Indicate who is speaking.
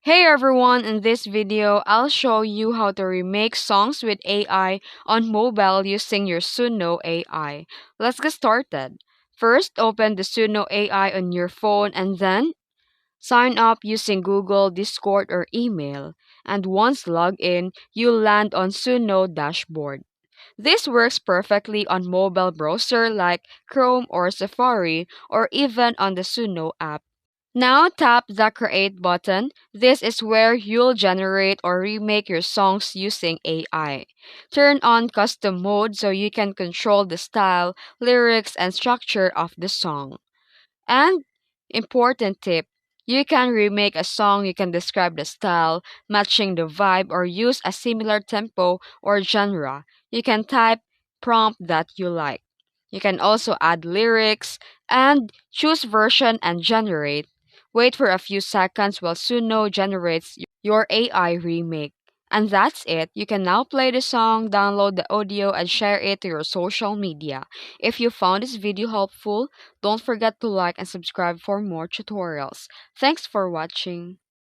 Speaker 1: Hey everyone, in this video, I'll show you how to remake songs with AI on mobile using your Suno AI. Let's get started. First, open the Suno AI on your phone and then sign up using Google, Discord, or email. And once logged in, you'll land on Suno dashboard. This works perfectly on mobile browser like Chrome or Safari or even on the Suno app. Now tap the Create button. This is where you'll generate or remake your songs using AI. Turn on Custom Mode so you can control the style, lyrics, and structure of the song. And important tip, you can remake a song, you can describe the style, matching the vibe, or use a similar tempo or genre. You can type prompt that you like. You can also add lyrics and choose version and generate. Wait for a few seconds while Suno generates your AI remake. And that's it. You can now play the song, download the audio, and share it to your social media. If you found this video helpful, don't forget to like and subscribe for more tutorials. Thanks for watching.